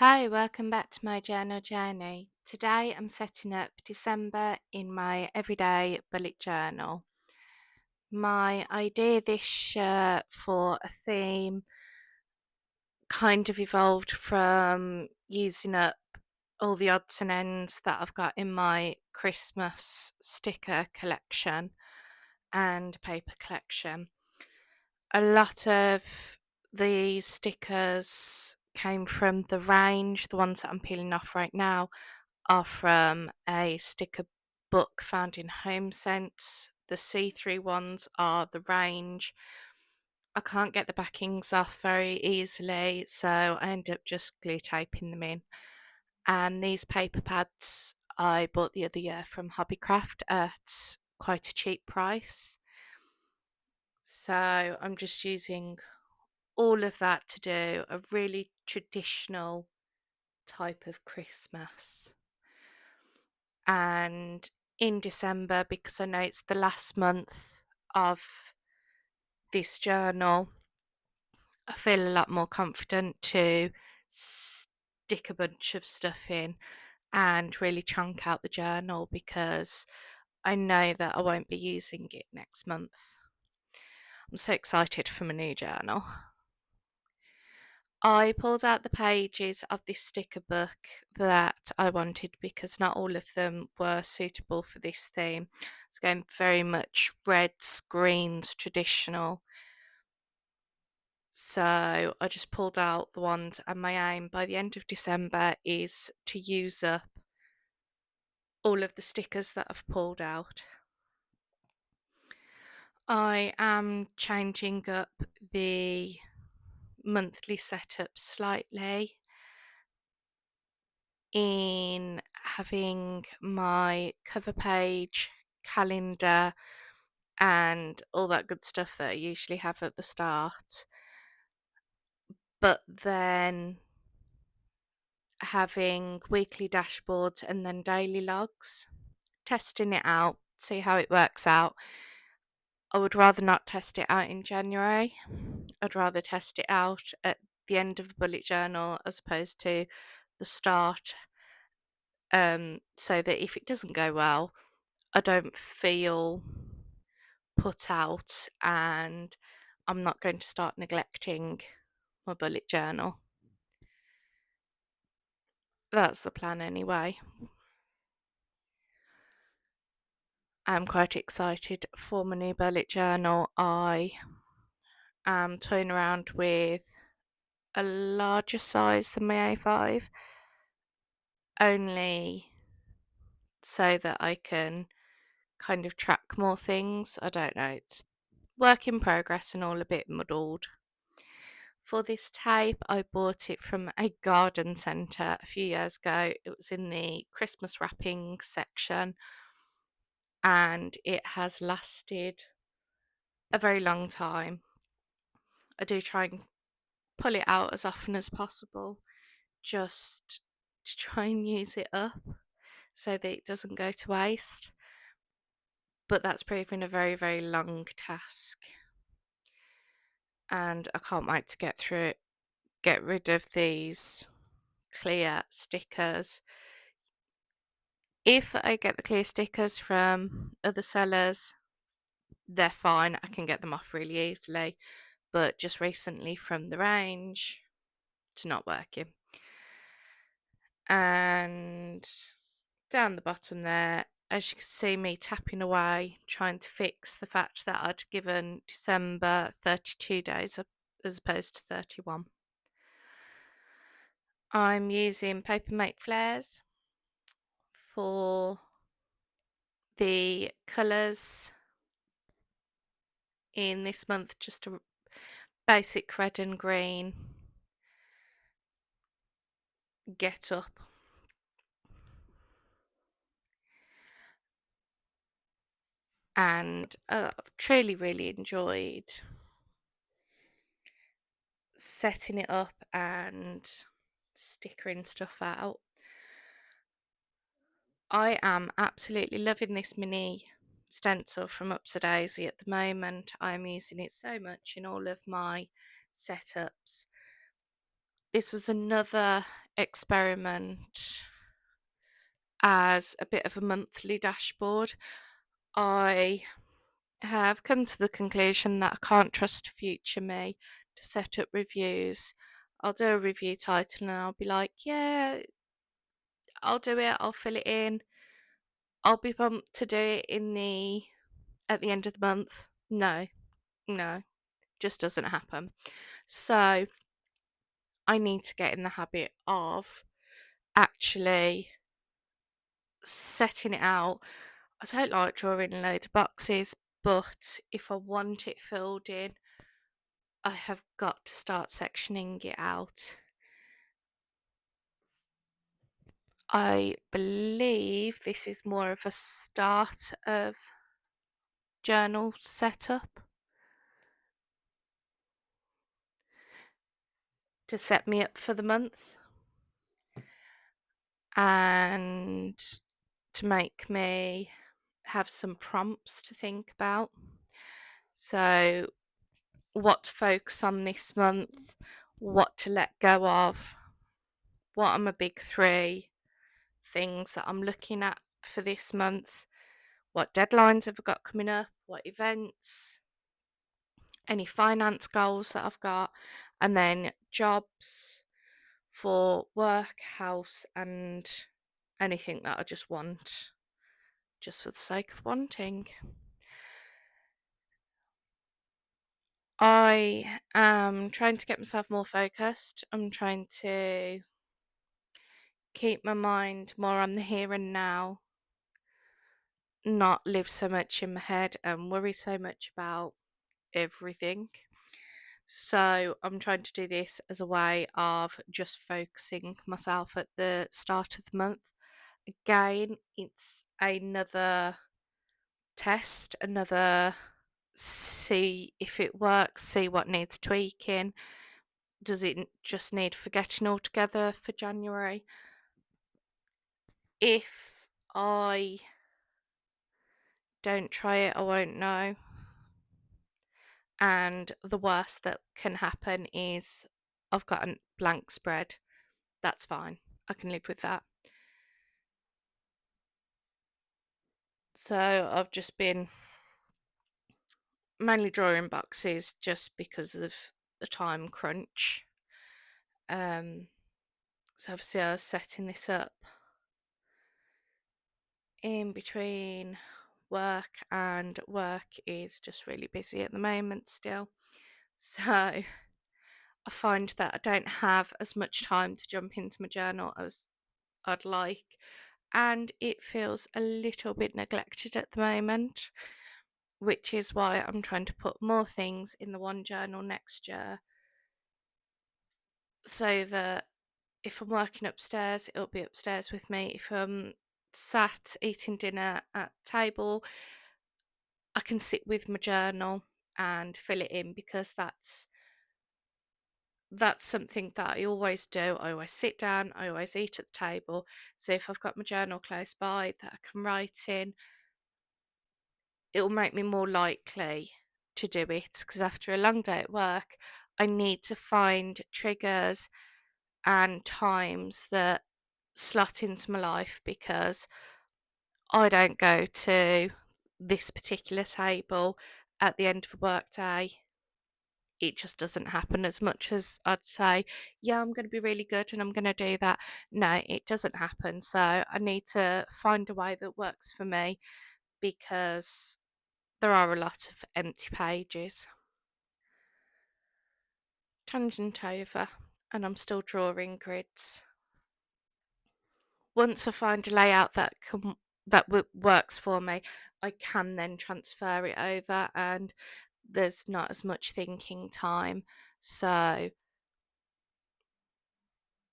Hi, welcome back to my journal journey. Today I'm setting up December in my everyday bullet journal. My idea this year for a theme kind of evolved from using up all the odds and ends that I've got in my Christmas sticker collection and paper collection. A lot of these stickers came from the range, the ones that I'm peeling off right now are from a sticker book found in Homesense. The see-through ones are the range. I can't get the backings off very easily, so I end up just glue taping them in. And these paper pads I bought the other year from Hobbycraft at quite a cheap price. So I'm just using all of that to do a really traditional type of Christmas. And in December, because I know it's the last month of this journal, I feel a lot more confident to stick a bunch of stuff in and really chunk out the journal because I know that I won't be using it next month. I'm so excited for my new journal. I pulled out the pages of this sticker book that I wanted because not all of them were suitable for this theme. It's going very much reds, greens, traditional. So I just pulled out the ones, and my aim by the end of December is to use up all of the stickers that I've pulled out. I am changing up the monthly setup slightly in having my cover page, calendar, and all that good stuff that I usually have at the start. But then having weekly dashboards and then daily logs, testing it out, see how it works out. I would rather not test it out in January. I'd rather test it out at the end of the bullet journal as opposed to the start, so that if it doesn't go well, I don't feel put out and I'm not going to start neglecting my bullet journal. That's the plan anyway. I'm quite excited for my new bullet journal. I am toying around with a larger size than my A5, only so that I can kind of track more things. I don't know, it's work in progress and all a bit muddled. For this tape, I bought it from a garden centre a few years ago. It was in the Christmas wrapping section and it has lasted a very long time. I do try and pull it out as often as possible just to try and use it up so that it doesn't go to waste. But that's proving a very, very long task. And I can't wait to get through it, get rid of these clear stickers. If I get the clear stickers from other sellers, they're fine. I can get them off really easily. But just recently from the range, it's not working. And down the bottom there, as you can see me tapping away, trying to fix the fact that I'd given December 32 days as opposed to 31. I'm using Paper Make Flares for the colours in this month, just a basic red and green get up. And I've truly, really enjoyed setting it up and stickering stuff out. I am absolutely loving this mini stencil from Daisy at the moment. I'm using it so much in all of my setups. This was another experiment as a bit of a monthly dashboard. I have come to the conclusion that I can't trust future me to set up reviews. I'll do a review title and I'll be like, yeah, I'll do it, I'll fill it in. I'll be pumped to do it at the end of the month. No, just doesn't happen. So I need to get in the habit of actually setting it out. I don't like drawing a load of boxes, but if I want it filled in, I have got to start sectioning it out. I believe this is more of a start of journal setup to set me up for the month and to make me have some prompts to think about. So, what to focus on this month, what to let go of, what are my big three things that I'm looking at for this month, what deadlines have I got coming up, what events, any finance goals that I've got, and then jobs for work, house, and anything that I just want, just for the sake of wanting. I am trying to get myself more focused. I'm trying to keep my mind more on the here and now, not live so much in my head and worry so much about everything. So I'm trying to do this as a way of just focusing myself at the start of the month. Again, it's another test, another see if it works, see what needs tweaking. Does it just need forgetting altogether for January? If I don't try it, I won't know. And the worst that can happen is I've got a blank spread. That's fine. I can live with that. So I've just been mainly drawing boxes just because of the time crunch. So obviously I was setting this up in between work, and work is just really busy at the moment still. So I find that I don't have as much time to jump into my journal as I'd like, and it feels a little bit neglected at the moment, which is why I'm trying to put more things in the one journal next year so that if I'm working upstairs, it'll be upstairs with me. If I'm sat eating dinner at table, I can sit with my journal and fill it in, because that's something that I always do. I always sit down, I always eat at the table. So if I've got my journal close by that I can write in, it will make me more likely to do it, because after a long day at work, I need to find triggers and times that slot into my life, because I don't go to this particular table at the end of a work day. It just doesn't happen. As much as I'd say, yeah, I'm going to be really good and I'm going to do that. No, it doesn't happen. So I need to find a way that works for me, because there are a lot of empty pages. Tangent over, and I'm still drawing grids. Once I find a layout that works for me, I can then transfer it over, and there's not as much thinking time. So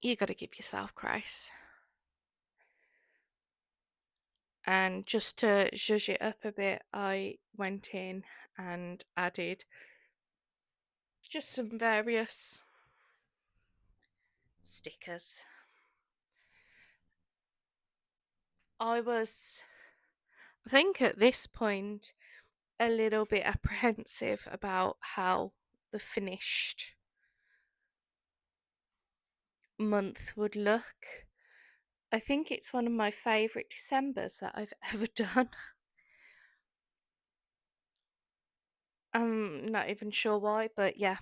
you got to give yourself grace. And just to zhuzh it up a bit, I went in and added just some various stickers. I think at this point, a little bit apprehensive about how the finished month would look. I think it's one of my favourite Decembers that I've ever done. I'm not even sure why, but yeah,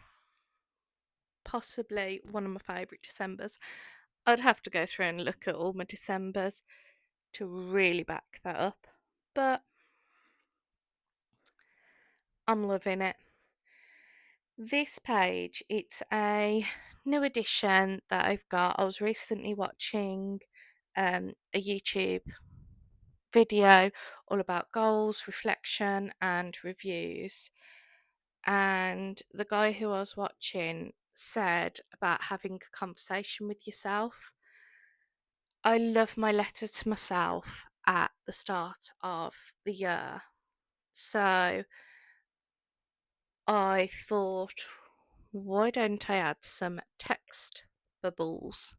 possibly one of my favourite Decembers. I'd have to go through and look at all my Decembers to really back that up, but I'm loving it. This page, it's a new edition that I've got. I was recently watching a YouTube video all about goals, reflection, and reviews. And the guy who I was watching said about having a conversation with yourself. I love my letter to myself at the start of the year. So I thought, why don't I add some text bubbles?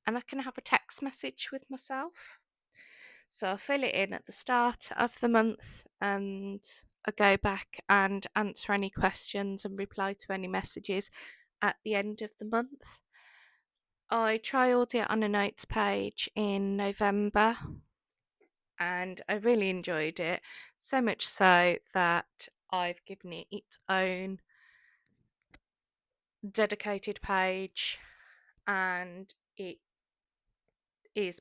And I can have a text message with myself. So I fill it in at the start of the month and I go back and answer any questions and reply to any messages at the end of the month. I trialled it on a notes page in November and I really enjoyed it. So much so that I've given it its own dedicated page and it is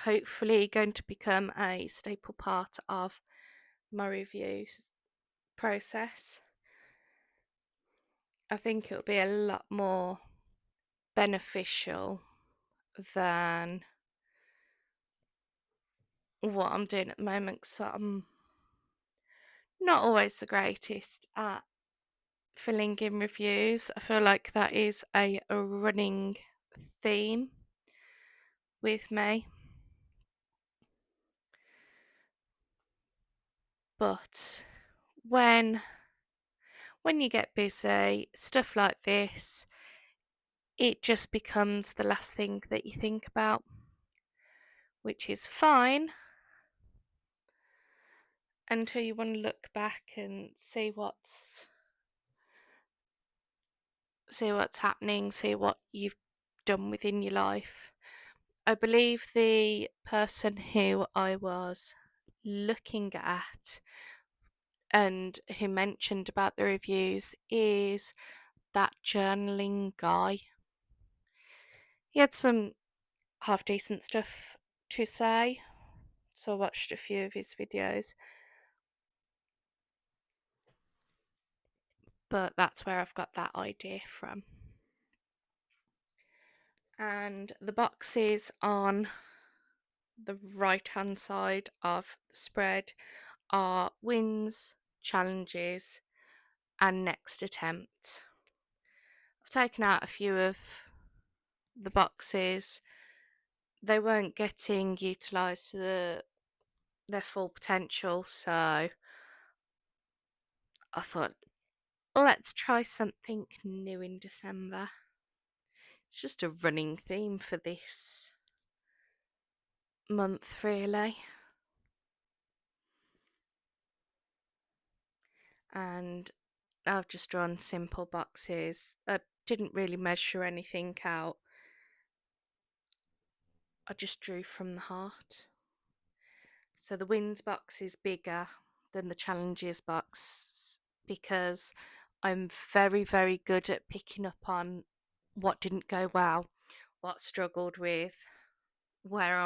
hopefully going to become a staple part of my reviews process. I think it'll be a lot more beneficial than what I'm doing at the moment because I'm not always the greatest at filling in reviews. I feel like that is a running theme with me. But when you get busy, stuff like this, it just becomes the last thing that you think about, which is fine until you want to look back and see what's happening, see what you've done within your life. I believe the person who I was looking at and who mentioned about the reviews is that journaling guy. He had some half decent stuff to say, so I watched a few of his videos. But that's where I've got that idea from. And the boxes on the right hand side of the spread are wins, challenges, and next attempt. I've taken out a few of the boxes. They weren't getting utilised to their full potential, so I thought, let's try something new in December. It's just a running theme for this month, really. And I've just drawn simple boxes. I didn't really measure anything out. I just drew from the heart. So the wins box is bigger than the challenges box because I'm very, very good at picking up on what didn't go well, what struggled with, where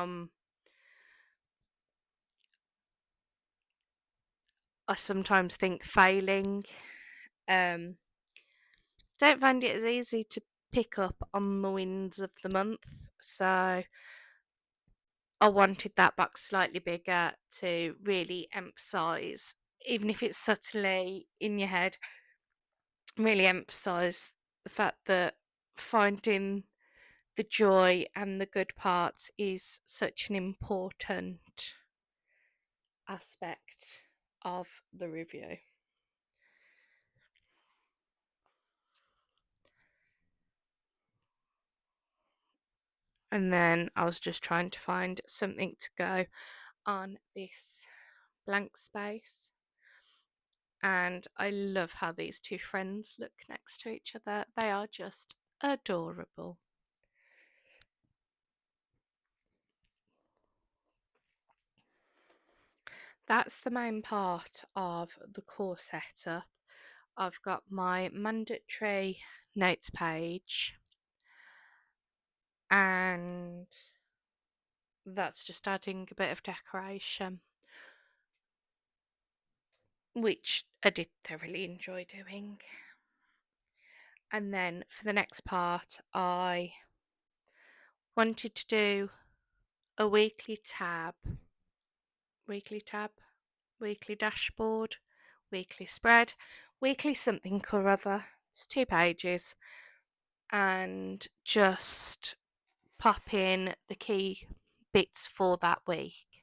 I sometimes think failing. Don't find it as easy to pick up on the wins of the month. So I wanted that box slightly bigger to really emphasize, even if it's subtly in your head, really emphasize the fact that finding the joy and the good parts is such an important aspect of the review. And then I was just trying to find something to go on this blank space. And I love how these two friends look next to each other. They are just adorable. That's the main part of the course setup. I've got my mandatory notes page, and that's just adding a bit of decoration, which I did thoroughly enjoy doing. And then for the next part, I wanted to do a weekly tab, weekly dashboard, weekly spread, weekly something or other. It's 2 pages, and just pop in the key bits for that week.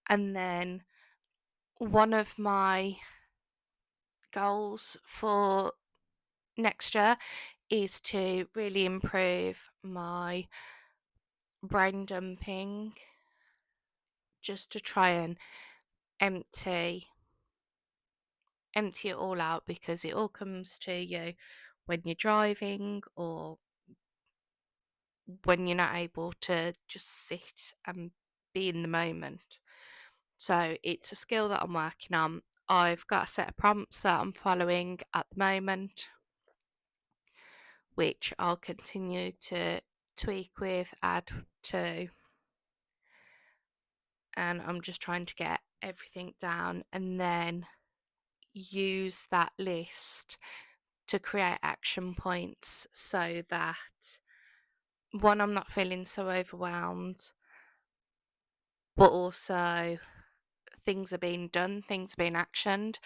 And then one of my goals for next year is to really improve my brain dumping, just to try and empty it all out, because it all comes to you when you're driving or when you're not able to just sit and be in the moment. So it's a skill that I'm working on. I've got a set of prompts that I'm following at the moment, which I'll continue to tweak with, add to, and I'm just trying to get everything down and then use that list to create action points, so that one, I'm not feeling so overwhelmed, but also things are being done, things are being actioned.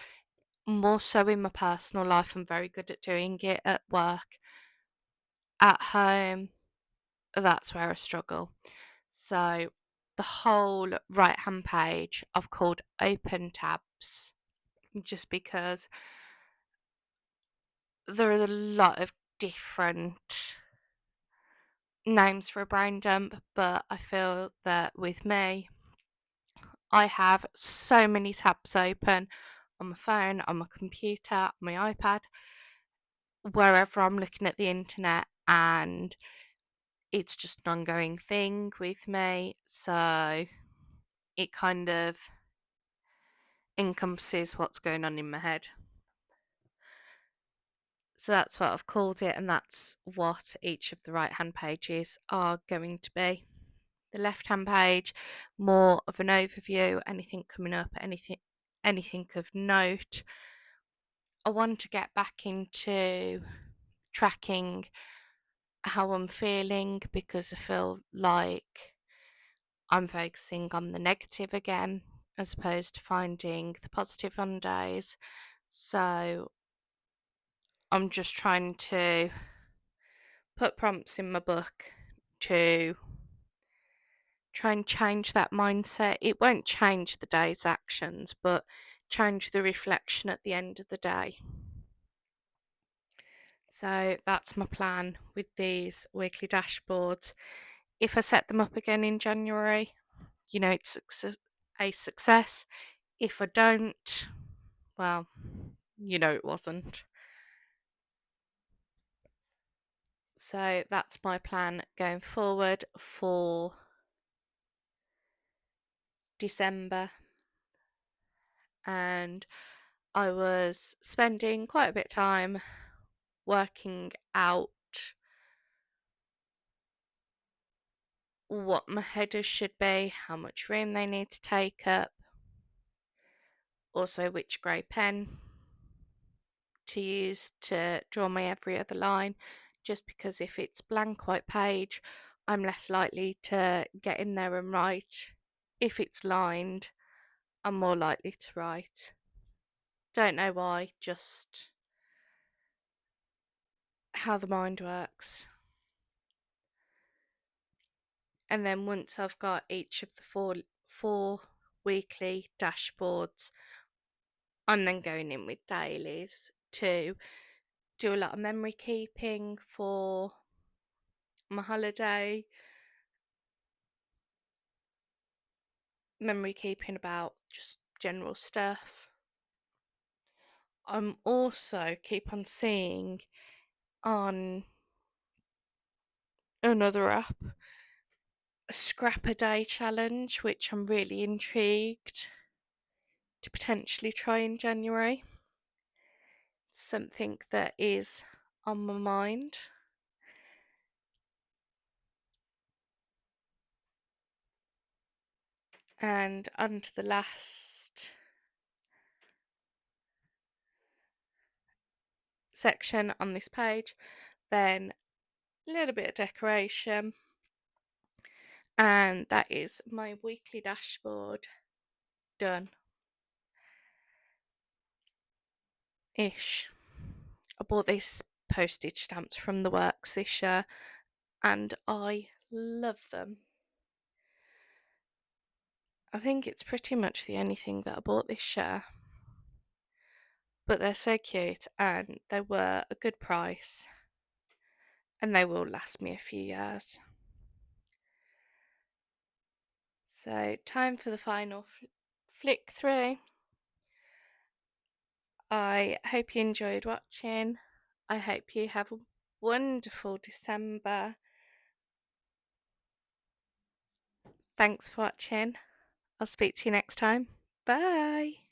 More so in my personal life, I'm very good at doing it. At work, at home, that's where I struggle. So the whole right hand page I've called open tabs, just because there are a lot of different names for a brain dump, but I feel that with me, I have so many tabs open on my phone, on my computer, on my iPad, wherever I'm looking at the internet, and it's just an ongoing thing with me. So it kind of encompasses what's going on in my head. So that's what I've called it, and that's what each of the right hand pages are going to be. The left hand page, more of an overview, anything coming up, anything of note. I want to get back into tracking how I'm feeling, because I feel like I'm focusing on the negative again as opposed to finding the positive on days. So I'm just trying to put prompts in my book to try and change that mindset. It won't change the day's actions, but change the reflection at the end of the day. So that's my plan with these weekly dashboards. If I set them up again in January, it's a success. If I don't, well, it wasn't. So that's my plan going forward for December. And I was spending quite a bit of time working out what my headers should be, how much room they need to take up, also which grey pen to use to draw my every other line, just because if it's blank white page, I'm less likely to get in there and write. If it's lined, I'm more likely to write. Don't know why, just how the mind works. And then once I've got each of the four weekly dashboards, I'm then going in with dailies to do a lot of memory keeping for my holiday, memory keeping about just general stuff. I'm also keep on seeing on another app a scrap a day challenge, which I'm really intrigued. to potentially try in January. Something that is on my mind. And on to the last section on this page, then a little bit of decoration, and that is my weekly dashboard done ish. I bought these postage stamps from the works this year and I love them. I think it's pretty much the only thing that I bought this year, but they're so cute and they were a good price and they will last me a few years. So time for the final flick through. I hope you enjoyed watching. I hope you have a wonderful December. Thanks for watching. I'll speak to you next time. Bye.